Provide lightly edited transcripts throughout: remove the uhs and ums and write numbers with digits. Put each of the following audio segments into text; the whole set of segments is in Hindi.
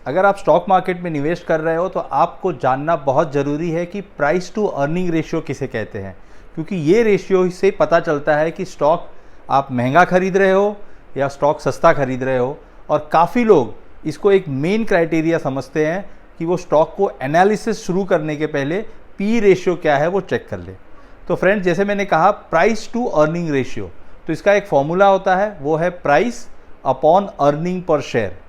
अगर आप स्टॉक मार्केट में निवेश कर रहे हो तो आपको जानना बहुत ज़रूरी है कि प्राइस टू अर्निंग रेशियो किसे कहते हैं, क्योंकि ये रेशियो से पता चलता है कि स्टॉक आप महंगा खरीद रहे हो या स्टॉक सस्ता खरीद रहे हो। और काफ़ी लोग इसको एक मेन क्राइटेरिया समझते हैं कि वो स्टॉक को एनालिसिस शुरू करने के पहले पी रेशियो क्या है वो चेक कर ले। तो फ्रेंड्स, जैसे मैंने कहा प्राइस टू अर्निंग रेशियो, तो इसका एक फॉर्मूला होता है, वो है price upon earning per share.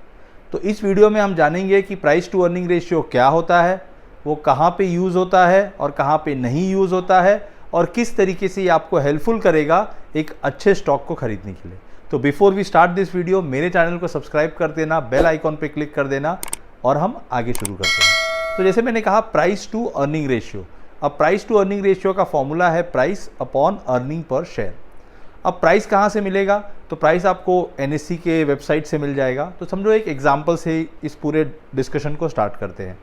तो इस वीडियो में हम जानेंगे कि प्राइस टू अर्निंग रेशियो क्या होता है, वो कहाँ पे यूज़ होता है और कहाँ पे नहीं यूज़ होता है, और किस तरीके से ये आपको हेल्पफुल करेगा एक अच्छे स्टॉक को खरीदने के लिए। तो before we start this video, मेरे चैनल को सब्सक्राइब कर देना, बेल आइकॉन पे क्लिक कर देना और हम आगे शुरू करते हैं। तो जैसे मैंने कहा प्राइस टू अर्निंग रेशियो, अब प्राइस टू अर्निंग रेशियो का फॉर्मूला है price upon earning per share. अब प्राइस कहाँ से मिलेगा? तो प्राइस आपको एनएससी के वेबसाइट से मिल जाएगा। तो समझो एक एग्जांपल से इस पूरे डिस्कशन को स्टार्ट करते हैं।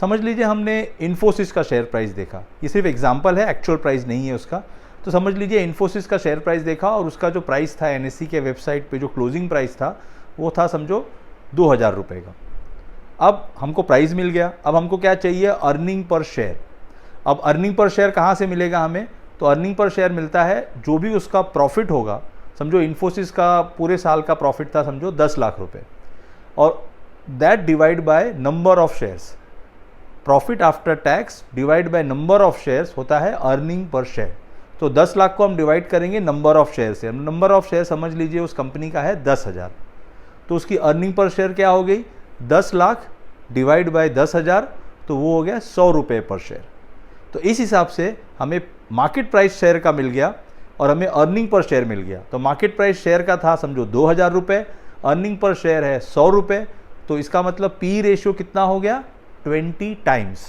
समझ लीजिए हमने इन्फोसिस का शेयर प्राइस देखा, ये सिर्फ एग्जांपल है, एक्चुअल प्राइस नहीं है उसका। तो समझ लीजिए इन्फोसिस का शेयर प्राइस देखा और उसका जो प्राइस था एनएससी के वेबसाइट पे, जो क्लोजिंग प्राइस था वो था समझो 2000 रुपये का। अब हमको प्राइस मिल गया, अब हमको क्या चाहिए? Earning per share. अब अर्निंग पर शेयर कहाँ से मिलेगा हमें? तो अर्निंग पर शेयर मिलता है जो भी उसका प्रॉफिट होगा। समझो इन्फोसिस का पूरे साल का प्रॉफिट था समझो 10 लाख रुपए, और that divide by number of shares, profit after tax divide by number of shares होता है अर्निंग पर शेयर। तो 10 लाख को हम डिवाइड करेंगे नंबर ऑफ शेयर से। नंबर ऑफ शेयर समझ लीजिए उस कंपनी का है 10,000, तो उसकी अर्निंग पर शेयर क्या हो गई? 10 लाख डिवाइड बाय 10,000, तो वो हो गया 100 रुपये पर शेयर। तो इस हिसाब से हमें मार्केट प्राइस शेयर का मिल गया और हमें अर्निंग पर शेयर मिल गया। तो मार्केट प्राइस शेयर का था समझो 2000 रुपये, अर्निंग पर शेयर है 100 रुपये, तो इसका मतलब पी रेशियो कितना हो गया? 20 टाइम्स।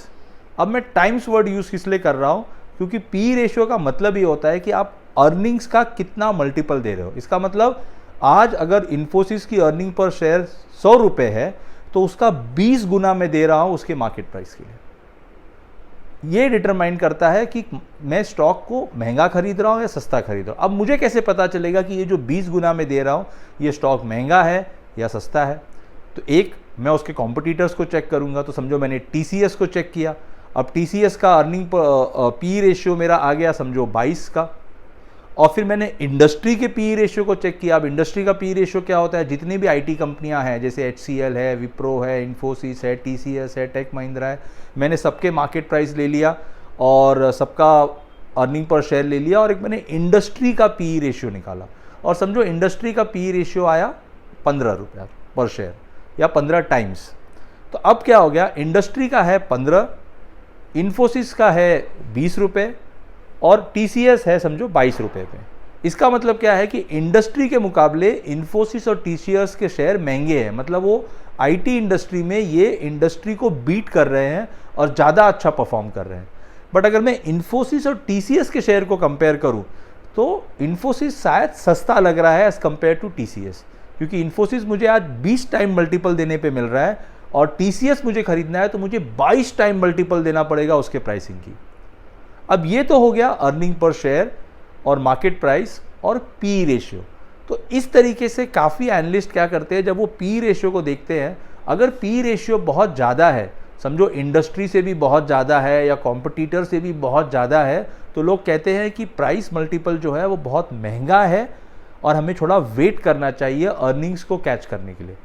अब मैं टाइम्स वर्ड यूज़ इसलिए कर रहा हूँ क्योंकि पी रेशियो का मतलब ये होता है कि आप अर्निंग्स का कितना मल्टीपल दे रहे हो। इसका मतलब आज अगर इन्फोसिस की अर्निंग पर शेयर 100 रुपये है तो उसका 20 गुना मैं दे रहा हूँ उसके मार्केट प्राइस के लिए। ये डिटरमाइन करता है कि मैं स्टॉक को महंगा खरीद रहा हूँ या सस्ता खरीद रहा हूँ। अब मुझे कैसे पता चलेगा कि ये जो 20 गुना मैं दे रहा हूँ ये स्टॉक महंगा है या सस्ता है? तो एक, मैं उसके कॉम्पिटिटर्स को चेक करूँगा। तो समझो मैंने टीसीएस को चेक किया। अब टीसीएस का अर्निंग पी रेशियो मेरा आ गया समझो 22 का, और फिर मैंने इंडस्ट्री के पी रेशियो को चेक किया। अब इंडस्ट्री का पी रेशियो क्या होता है? जितनी भी आईटी कंपनियां हैं जैसे एचसीएल है, विप्रो है, इन्फोसिस है, टीसीएस है, टेक महिंद्रा है, मैंने सबके मार्केट प्राइस ले लिया और सबका अर्निंग पर शेयर ले लिया, और एक मैंने इंडस्ट्री का पी रेशियो निकाला। और समझो इंडस्ट्री का पी रेशियो आया 15 रुपया पर शेयर या 15 टाइम्स। तो अब क्या हो गया? इंडस्ट्री का है 15, इन्फोसिस का है 20 रुपये और टीसीएस है समझो 22 रुपये पे। इसका मतलब क्या है कि इंडस्ट्री के मुकाबले इन्फोसिस और टीसीएस के शेयर महंगे हैं, मतलब वो आईटी इंडस्ट्री में ये इंडस्ट्री को बीट कर रहे हैं और ज़्यादा अच्छा परफॉर्म कर रहे हैं। बट अगर मैं इन्फोसिस और टीसीएस के शेयर को कंपेयर करूं तो इन्फोसिस शायद सस्ता लग रहा है एज़ कम्पेयर टू टीसीएस, क्योंकि इन्फोसिस मुझे आज 20 टाइम मल्टीपल देने पे मिल रहा है और टीसीएस मुझे खरीदना है तो मुझे 22 टाइम मल्टीपल देना पड़ेगा उसके प्राइसिंग की। अब ये तो हो गया अर्निंग पर शेयर और मार्केट प्राइस और पी रेशियो। तो इस तरीके से काफ़ी एनालिस्ट क्या करते हैं, जब वो पी रेशियो को देखते हैं, अगर पी रेशियो बहुत ज़्यादा है, समझो इंडस्ट्री से भी बहुत ज़्यादा है या कॉम्पिटिटर से भी बहुत ज़्यादा है, तो लोग कहते हैं कि प्राइस मल्टीपल जो है वो बहुत महंगा है और हमें थोड़ा वेट करना चाहिए अर्निंग्स को कैच करने के लिए।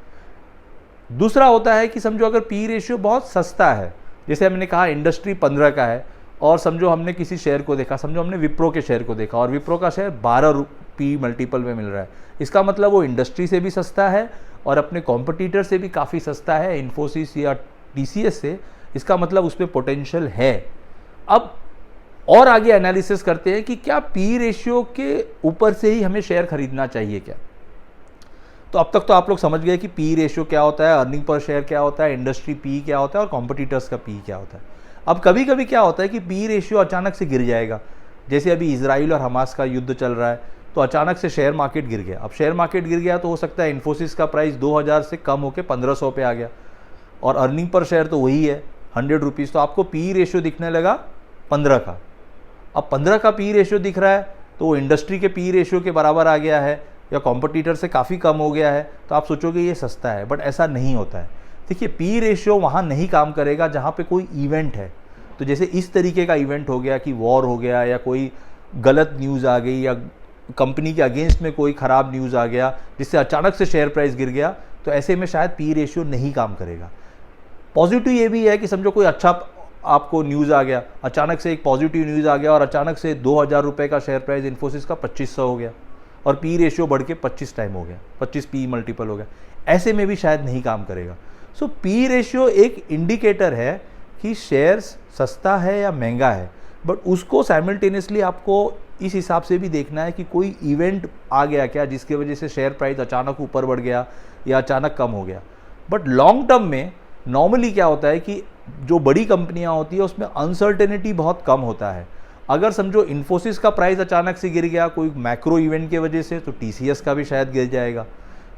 दूसरा होता है कि समझो अगर पी रेशियो बहुत सस्ता है, जैसे हमने कहा इंडस्ट्री 15 का है, और समझो हमने किसी शेयर को देखा, समझो हमने विप्रो के शेयर को देखा और विप्रो का शेयर 12 पी मल्टीपल में मिल रहा है, इसका मतलब वो इंडस्ट्री से भी सस्ता है और अपने कॉम्पिटिटर से भी काफ़ी सस्ता है, इन्फोसिस या टीसीएस से। इसका मतलब उस पर पोटेंशियल है। अब और आगे एनालिसिस करते हैं कि क्या पी रेशियो के ऊपर से ही हमें शेयर खरीदना चाहिए क्या? तो अब तक तो आप लोग समझ गए कि पी रेशियो क्या होता है, अर्निंग पर शेयर क्या होता है, इंडस्ट्री पी क्या होता है और कॉम्पिटिटर्स का पी क्या होता है। अब कभी कभी क्या होता है कि पी रेशियो अचानक से गिर जाएगा, जैसे अभी इजराइल और हमास का युद्ध चल रहा है, तो अचानक से शेयर मार्केट गिर गया। अब शेयर मार्केट गिर गया तो हो सकता है इन्फोसिस का प्राइस 2000 से कम होकर 1500 पे आ गया और अर्निंग पर शेयर तो वही है 100 रुपीज़, तो आपको पी रेशियो दिखने लगा 15 का। अब 15 का पी रेशियो दिख रहा है तो वो इंडस्ट्री के पी रेशियो के बराबर आ गया है या कॉम्पिटिटर से काफ़ी कम हो गया है, तो आप सोचोगे ये सस्ता है, बट ऐसा नहीं होता है। देखिए पी रेशियो वहाँ नहीं काम करेगा जहाँ पे कोई इवेंट है। तो जैसे इस तरीके का इवेंट हो गया कि वॉर हो गया या कोई गलत न्यूज़ आ गई या कंपनी के अगेंस्ट में कोई ख़राब न्यूज़ आ गया जिससे अचानक से शेयर प्राइस गिर गया, तो ऐसे में शायद पी रेशियो नहीं काम करेगा। पॉजिटिव ये भी है कि समझो कोई अच्छा आपको न्यूज़ आ गया, अचानक से एक पॉजिटिव न्यूज़ आ गया और अचानक से 2000 रुपये का शेयर प्राइस इन्फोसिस का 2500 हो गया और पी रेशियो बढ़ के 25 टाइम हो गया, 25 पी मल्टीपल हो गया, ऐसे में भी शायद नहीं काम करेगा। सो पी रेशियो एक इंडिकेटर है कि शेयर्स सस्ता है या महंगा है, बट उसको साइमल्टेनियसली आपको इस हिसाब से भी देखना है कि कोई इवेंट आ गया क्या जिसकी वजह से शेयर प्राइस अचानक ऊपर बढ़ गया या अचानक कम हो गया। बट लॉन्ग टर्म में नॉर्मली क्या होता है कि जो बड़ी कंपनियां होती है उसमें अनसर्टेनिटी बहुत कम होता है। अगर समझो इन्फोसिस का प्राइस अचानक से गिर गया कोई मैक्रो इवेंट की वजह से, तो टीसीएस का भी शायद गिर जाएगा,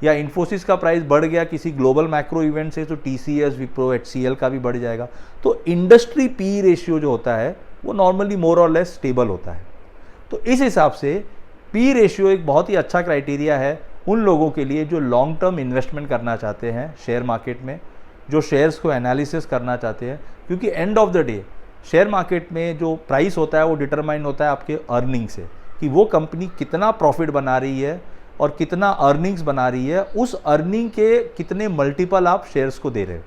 या इन्फोसिस का प्राइस बढ़ गया किसी ग्लोबल मैक्रो इवेंट से, तो टीसीएस, विप्रो, एचसीएल का भी बढ़ जाएगा। तो इंडस्ट्री पी रेशियो जो होता है वो नॉर्मली मोर और लेस स्टेबल होता है। तो इस हिसाब से पी रेशियो एक बहुत ही अच्छा क्राइटेरिया है उन लोगों के लिए जो लॉन्ग टर्म इन्वेस्टमेंट करना चाहते हैं शेयर मार्केट में, जो शेयर्स को एनालिसिस करना चाहते हैं, क्योंकि end of the day share market में जो प्राइस होता है वो डिटरमाइन होता है आपके अर्निंग से, कि वो कंपनी कितना प्रॉफिट बना रही है और कितना अर्निंग्स बना रही है, उस अर्निंग के कितने मल्टीपल आप शेयर्स को दे रहे हो।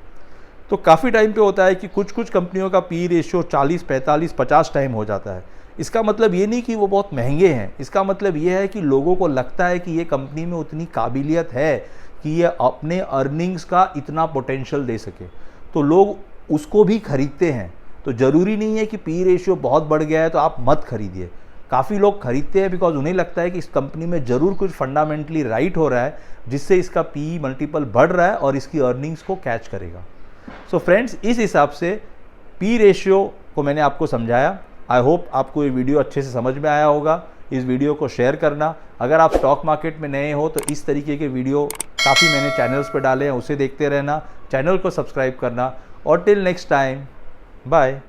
तो काफ़ी टाइम पे होता है कि कुछ कुछ कंपनियों का पी रेशियो 40, 45, 50 टाइम हो जाता है। इसका मतलब ये नहीं कि वो बहुत महंगे हैं, इसका मतलब ये है कि लोगों को लगता है कि ये कंपनी में उतनी काबिलियत है कि ये अपने अर्निंग्स का इतना पोटेंशियल दे सके, तो लोग उसको भी खरीदते हैं। तो ज़रूरी नहीं है कि पी रेशियो बहुत बढ़ गया है तो आप मत खरीदिए। काफ़ी लोग खरीदते हैं बिकॉज उन्हें लगता है कि इस कंपनी में ज़रूर कुछ फंडामेंटली राइट हो रहा है जिससे इसका पी मल्टीपल बढ़ रहा है और इसकी अर्निंग्स को कैच करेगा। सो फ्रेंड्स, इस हिसाब से पी रेशियो को मैंने आपको समझाया। आई होप आपको ये वीडियो अच्छे से समझ में आया होगा। इस वीडियो को शेयर करना। अगर आप स्टॉक मार्केट में नए हो तो इस तरीके के वीडियो काफ़ी मैंने चैनल्स पर डाले हैं, उसे देखते रहना, चैनल को सब्सक्राइब करना। और टिल नेक्स्ट टाइम, बाय।